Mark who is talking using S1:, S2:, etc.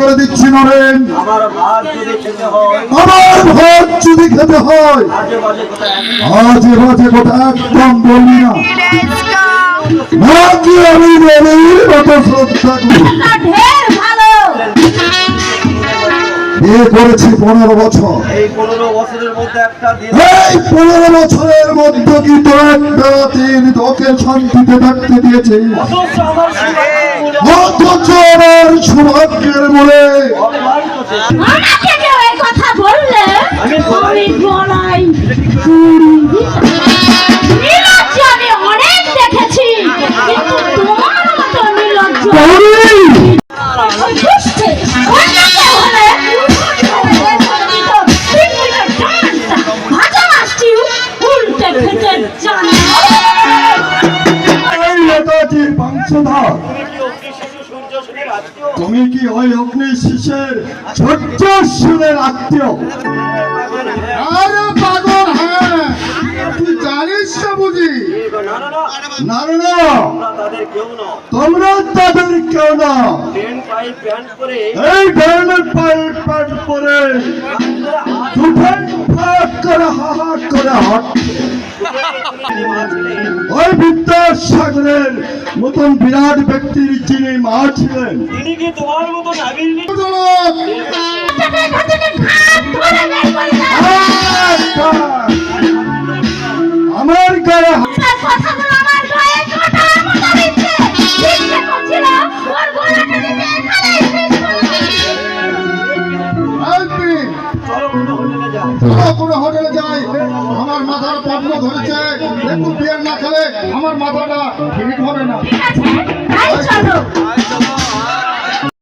S1: করে দিচ্ছি নরেন। আমার ভাত যদি খেতে হয় আজে বাজে কথা একদম বলবি না, নাকি আমি নবীর মতো শ্রদ্ধা করি। বিয়ে করেছি 15 বছর। এই 15 বছরের মধ্যে কি তো একটা দিন তোকে শান্তিতে থাকতে দিয়েছে? অথচ আমার সৌভাগ্যের বলে
S2: কথা বললে আমি অনেক দেখেছি, কিন্তু তোমার মতো নির্লজ্জ
S1: তুমি কি ওই অগ্নি শিশের ছোট্ট সুরের আত্মীয়? আরে পাগল, হ্যাঁ তুই জানিস না বুঝি? না না না, তোমরা তাদের কেউ না। এই ধরনের পাইপ প্যান্ট পরে দুটাই ফাঁক করে হাহা করে হাট। ওই বিদ্যাসাগরের মতন বিরাট ব্যক্তির যিনি মা ছিলেন, তিনি কি তোমার মতন আমার গায়ে